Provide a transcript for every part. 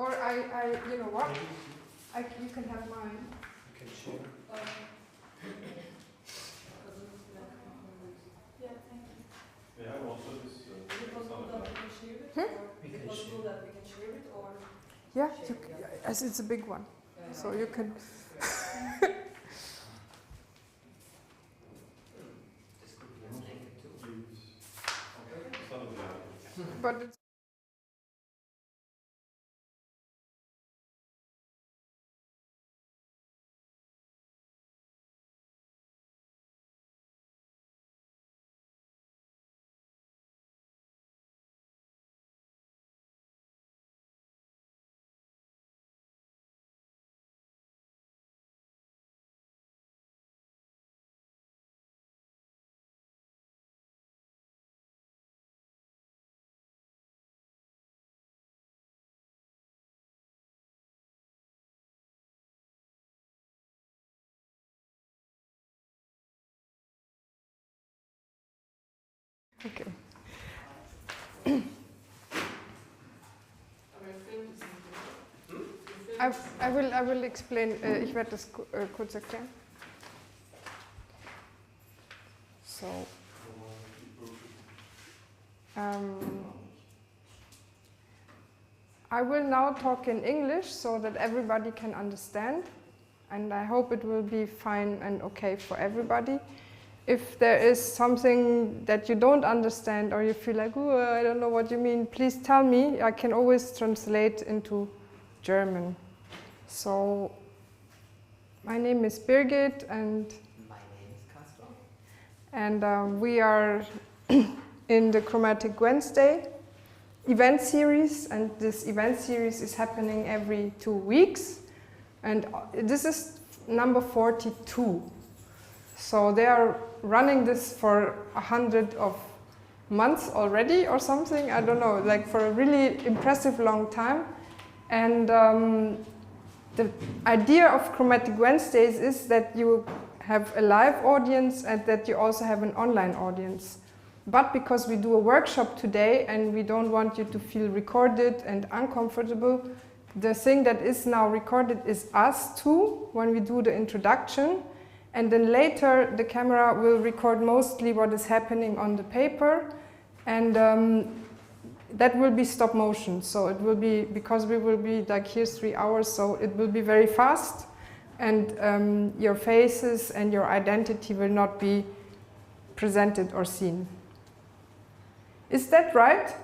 Or you know what? You can have mine. You can share. Yeah, thank you. Yeah, also this. Is it possible that we can share it? Or is it possible that we can share it? Or Yeah, as it's a big one, so you can. But it's okay. I will explain. Ich werde das kurz erklären. So, I will now talk in English so that everybody can understand, and I hope it will be fine and okay for everybody. If there is something that you don't understand or you feel like, oh, I don't know what you mean, please tell me. I can always translate into German. So, my name is Birgit and My name is Caspar. And we are in the Chromatic Wednesday event series, and this event series is happening every 2 weeks, and this is number 42. So they are running this for 100 of months already or something, I don't know, like for a really impressive long time. And the idea of Chromatic Wednesdays is that you have a live audience and that you also have an online audience. But because we do a workshop today and we don't want you to feel recorded and uncomfortable, the thing that is now recorded is us too when we do the introduction. And then later the camera will record mostly what is happening on the paper, and that will be stop motion. So it will be, because we will be like here 3 hours, so it will be very fast, and your faces and your identity will not be presented or seen. Is that right?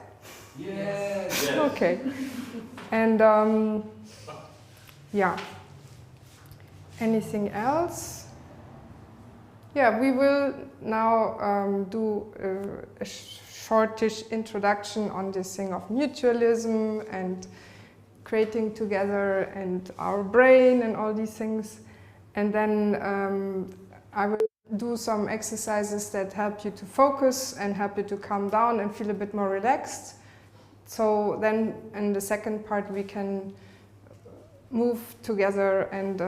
Yes. Okay. And yeah. Anything else? Yeah, we will now do a shortish introduction on this thing of mutualism and creating together and our brain and all these things. And then I will do some exercises that help you to focus and help you to calm down and feel a bit more relaxed. So then in the second part we can move together and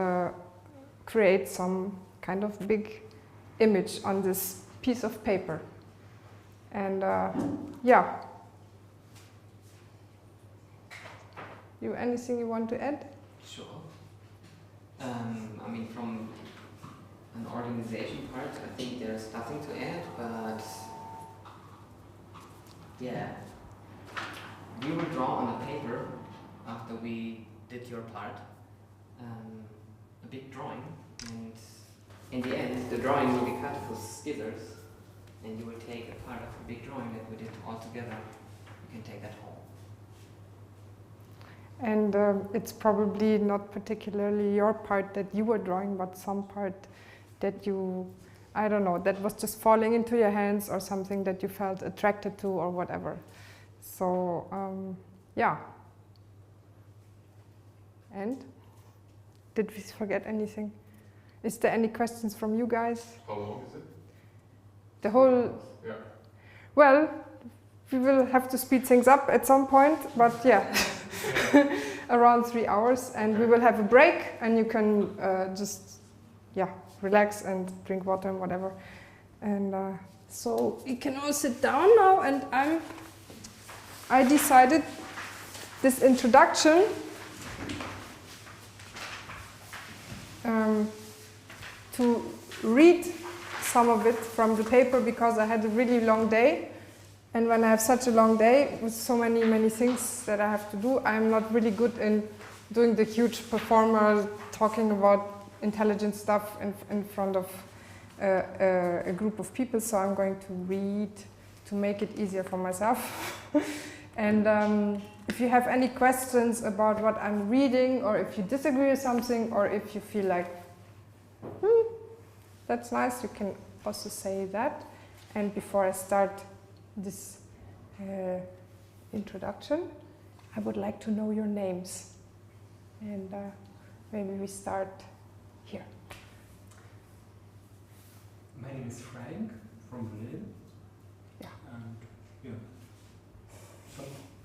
create some kind of big image on this piece of paper. And yeah. Anything you want to add? Sure. I mean, from an organization part, I think there's nothing to add, but yeah. We will draw on the paper after we did your part a big drawing, and in the end the drawing will be cut with scissors, and you will take a part of the big drawing that we did all together. You can take that home. And it's probably not particularly your part that you were drawing, but some part that you, I don't know, that was just falling into your hands or something that you felt attracted to or whatever. So, yeah. And? Did we forget anything? Is there any questions from you guys? How long is it? The whole... Yeah. Well, we will have to speed things up at some point, but yeah. Around 3 hours, and we will have a break, and you can just, yeah, relax and drink water and whatever. And so you can all sit down now, and I decided this introduction to read some of it from the paper because I had a really long day. And when I have such a long day with so many things that I have to do, I'm not really good in doing the huge performer, talking about intelligent stuff in front of a group of people. So I'm going to read to make it easier for myself. And if you have any questions about what I'm reading, or if you disagree with something, or if you feel like, that's nice, you can also say that. And before I start this introduction, I would like to know your names. And maybe we start here. My name is Frank from Berlin. Yeah. And yeah,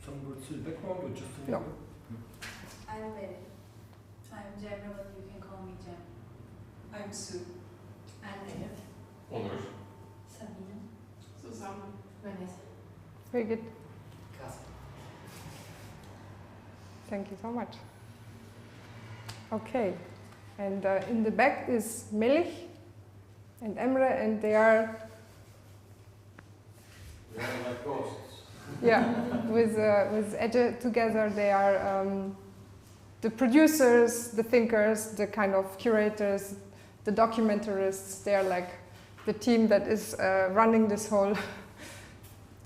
some words to the background or just to No. I'm Mary. I'm Gemma, but you can call me Gem. I'm Sue. I'm Edith. Onur. Sabine. Susanne. Vanessa. Birgit, Caspar. thank you so much. Okay, and in the back is Melih and Emre, and they are, They are like ghosts. with Ece together, they are the producers, the thinkers, the kind of curators, the documentarists. They are like the team that is running this whole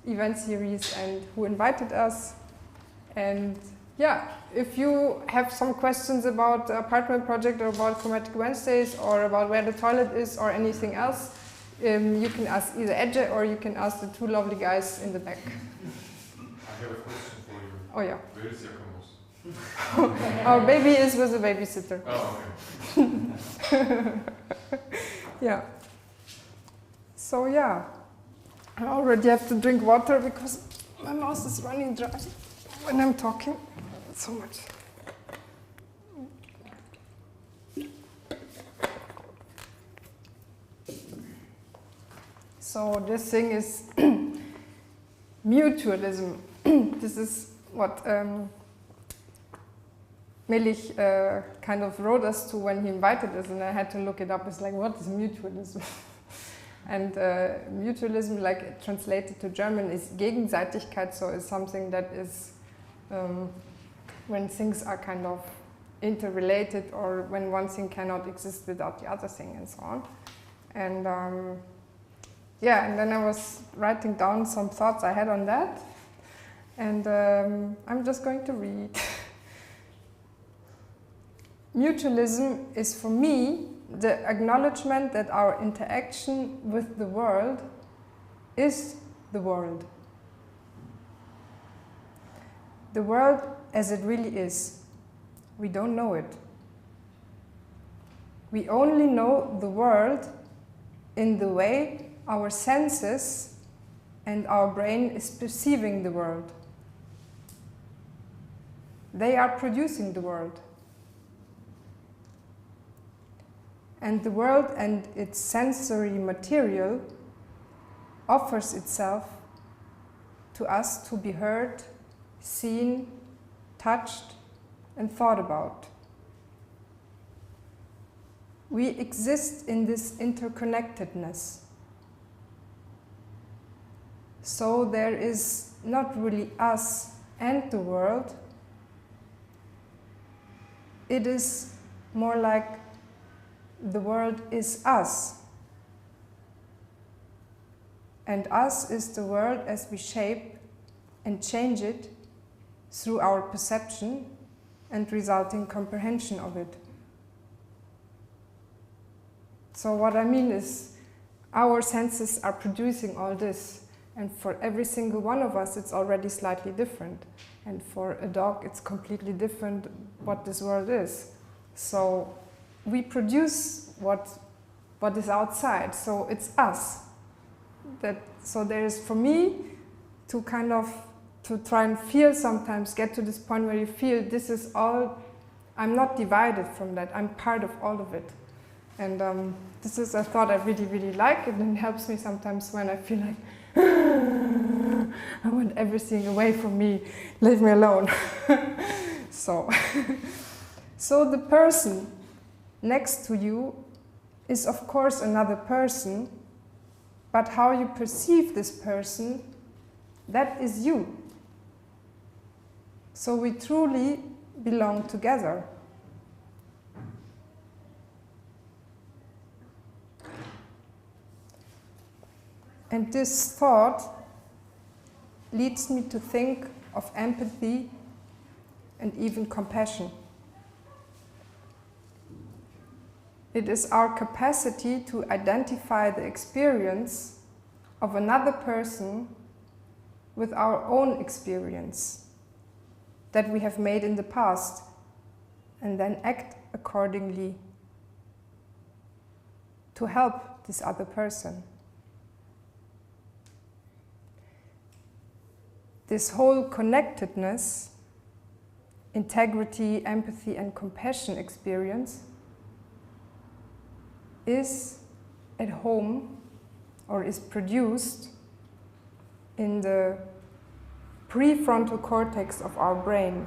event series and who invited us. And yeah, if you have some questions about the apartment project or about Chromatic Wednesdays or about where the toilet is or anything else, you can ask either Ece or you can ask the two lovely guys in the back. I have a question for you. Oh yeah. Where is Jakobus? Our baby is with a babysitter. Oh, okay. Yeah. So yeah, I already have to drink water because my mouth is running dry when I'm talking so much. So this thing is mutualism. This is what Melih kind of wrote us to when he invited us, and I had to look it up. It's like, what is mutualism? And mutualism, like translated to German, is Gegenseitigkeit, so it's something that is when things are kind of interrelated or when one thing cannot exist without the other thing and so on. And yeah, and then I was writing down some thoughts I had on that, and I'm just going to read. Mutualism is for me the acknowledgement that our interaction with the world is the world. The world as it really is. We don't know it. We only know the world in the way our senses and our brain is perceiving the world. They are producing the world. And the world and its sensory material offers itself to us to be heard, seen, touched, and thought about. We exist in this interconnectedness. So there is not really us and the world. It is more like the world is us. And us is the world as we shape and change it through our perception and resulting comprehension of it. So what I mean is, our senses are producing all this, and for every single one of us it's already slightly different. And for a dog it's completely different what this world is. So we produce what is outside, so it's us. So there is, for me, to kind of, to try and feel sometimes, get to this point where you feel this is all, I'm not divided from that, I'm part of all of it. And this is a thought I really, really like, and it helps me sometimes when I feel like, I want everything away from me, leave me alone. So the person next to you is of course another person, but how you perceive this person, that is you. So we truly belong together. And this thought leads me to think of empathy and even compassion. It is our capacity to identify the experience of another person with our own experience that we have made in the past, and then act accordingly to help this other person. This whole connectedness, integrity, empathy, and compassion experience is at home, or is produced in the prefrontal cortex of our brain,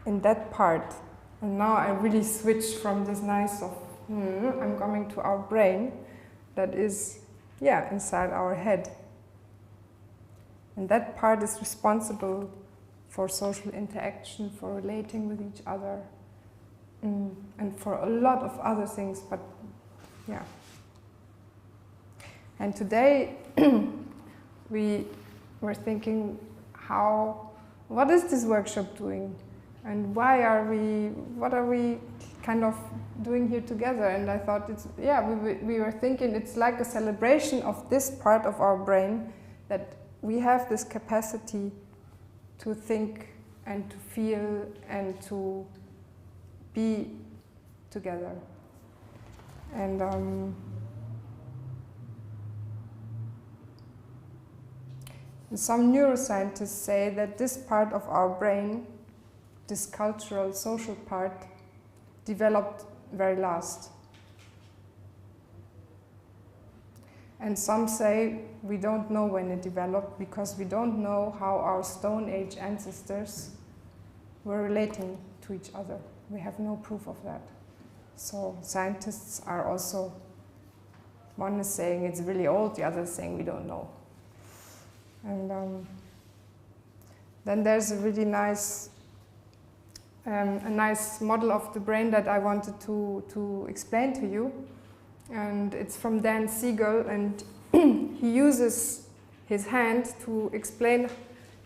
in that part. And now I really switch from this nice of, I'm coming to our brain, that is, inside our head. And that part is responsible for social interaction, for relating with each other, and for a lot of other things, but yeah. And today we were thinking, what is this workshop doing? And what are we kind of doing here together? And I thought we were thinking it's like a celebration of this part of our brain, that we have this capacity to think and to feel and to be together. And some neuroscientists say that this part of our brain, this cultural, social part, developed very last. And some say we don't know when it developed, because we don't know how our Stone Age ancestors were relating to each other. We have no proof of that. So scientists are also, one is saying it's really old, the other is saying we don't know. And then there's a really nice model of the brain that I wanted to explain to you. And it's from Dan Siegel, and he uses his hand to explain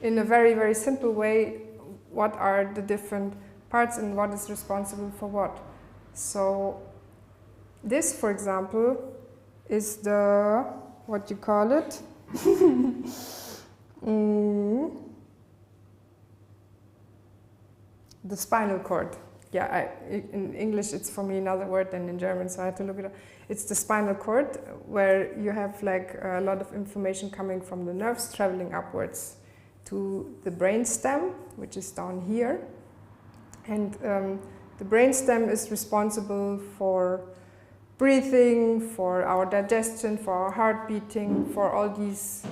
in a very, very simple way what are the different parts and what is responsible for what. So this, for example, is the, what you call it? The spinal cord. Yeah, in English it's for me another word than in German, so I had to look it up. It's the spinal cord, where you have like a lot of information coming from the nerves traveling upwards to the brainstem, which is down here. And the brainstem is responsible for breathing, for our digestion, for our heart beating, for all these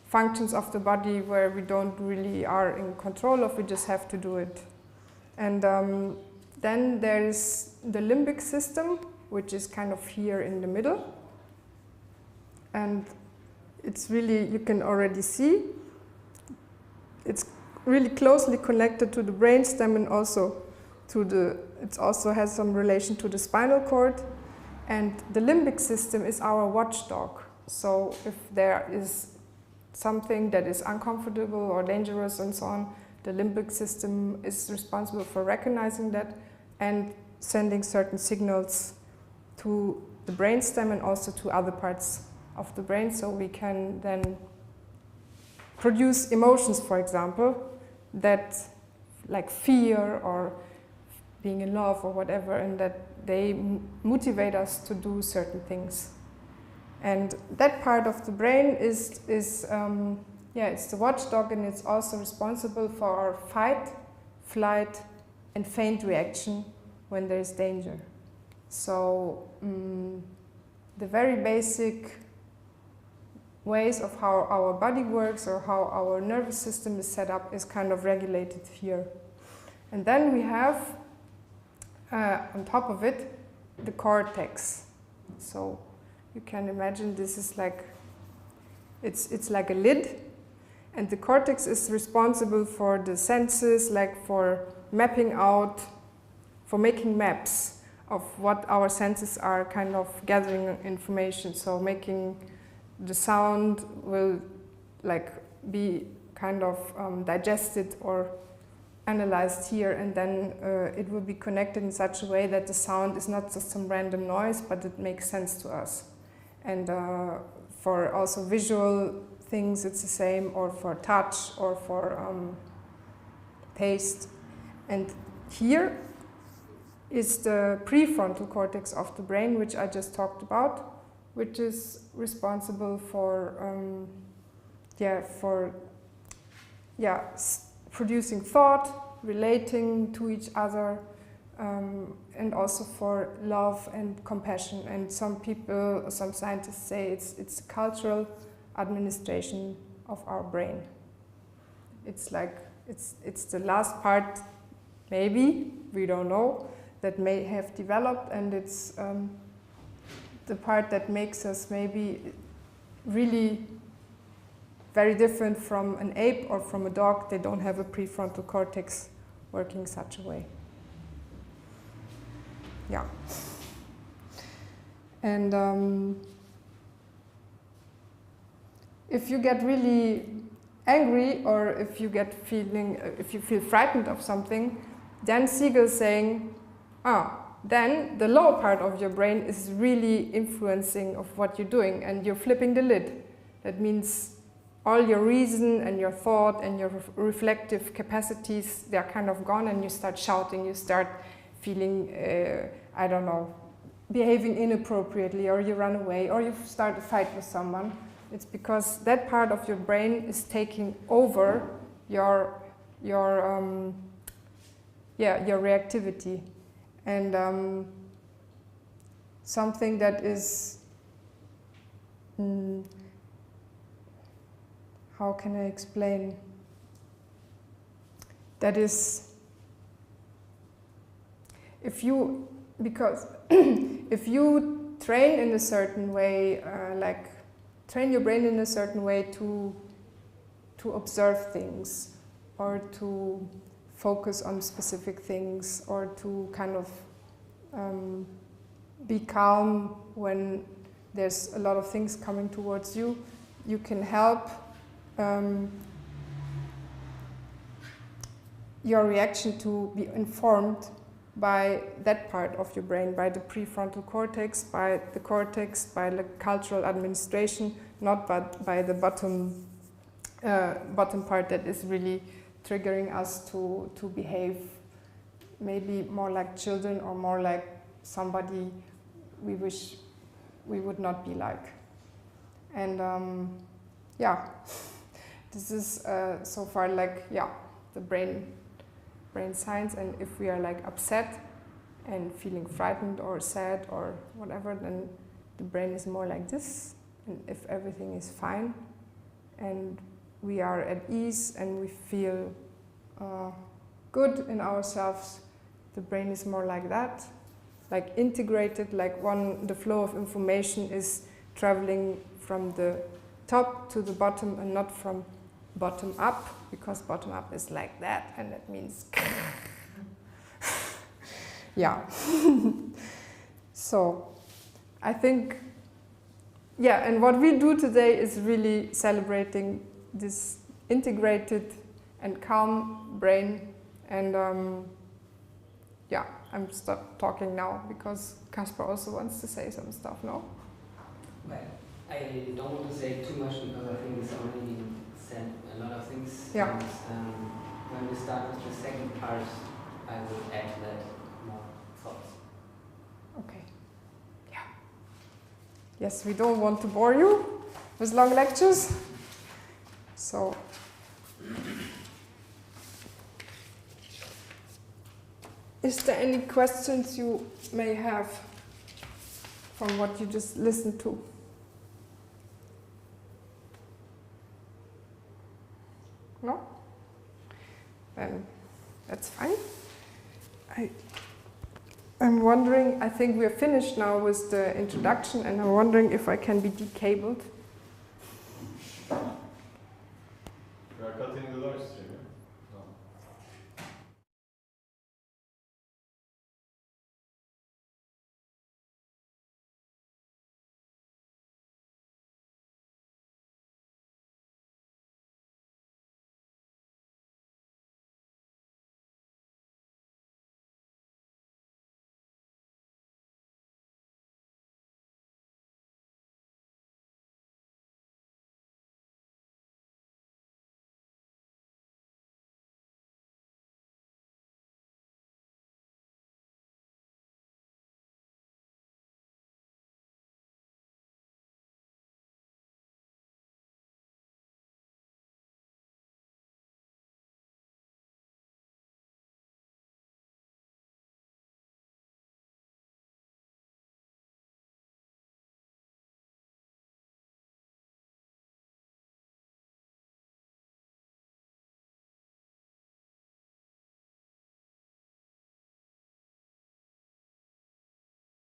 functions of the body where we don't really are in control of, we just have to do it. And then there is the limbic system, which is kind of here in the middle. And it's really, you can already see, it's really closely connected to the brainstem, and also it also has some relation to the spinal cord. And the limbic system is our watchdog. So if there is something that is uncomfortable or dangerous and so on, the limbic system is responsible for recognizing that and sending certain signals to the brainstem and also to other parts of the brain, so we can then produce emotions, for example, that like fear or being in love or whatever, and that they motivate us to do certain things. And that part of the brain is it's the watchdog, and it's also responsible for our fight, flight, and faint reaction when there is danger. So the very basic ways of how our body works or how our nervous system is set up is kind of regulated here. And then we have, on top of it, the cortex. So you can imagine this is like, it's like a lid, and the cortex is responsible for the senses, like for mapping out, for making maps of what our senses are kind of gathering information. So making the sound will like be kind of digested or analyzed here, and then it will be connected in such a way that the sound is not just some random noise, but it makes sense to us. And for also visual things, it's the same, or for touch, or for taste. And here is the prefrontal cortex of the brain, which I just talked about, which is responsible for producing thought, relating to each other, and also for love and compassion. And some people, some scientists say it's cultural administration of our brain. It's like, it's the last part, maybe, we don't know, that may have developed, and it's the part that makes us maybe really very different from an ape or from a dog. They don't have a prefrontal cortex working such a way. Yeah. And if you get really angry, or if you if you feel frightened of something, then Siegel's saying, then the lower part of your brain is really influencing of what you're doing, and you're flipping the lid. That means all your reason and your thought and your reflective capacities, they're kind of gone, and you start shouting, you start feeling, I don't know, behaving inappropriately, or you run away, or you start a fight with someone. It's because that part of your brain is taking over your reactivity. And something that is, how can I explain? That is, if you train in a certain way, train your brain in a certain way to observe things, or to focus on specific things, or to kind of be calm when there's a lot of things coming towards you, you can help your reaction to be informed by that part of your brain, by the prefrontal cortex, by the cultural administration, not by the bottom part that is really triggering us to behave maybe more like children, or more like somebody we wish we would not be like. And this is so far the brain science. And if we are like upset and feeling frightened or sad or whatever, then the brain is more like this. And if everything is fine and we are at ease and we feel good in ourselves, the brain is more like that, like integrated, like the flow of information is traveling from the top to the bottom and not from bottom up, because bottom up is like that, and that means yeah. So I think, and what we do today is really celebrating this integrated and calm brain. And I'm stop talking now because Caspar also wants to say some stuff, no? Well, I don't want to say too much because I think it's already said a lot of things. Yeah. And when we start with the second part, I will add that more thoughts. Okay. Yeah. Yes, we don't want to bore you with long lectures. So is there any questions you may have from what you just listened to? No? Then that's fine. I'm wondering, I think we're finished now with the introduction, and I'm wondering if I can be decabled. We are cutting the live stream.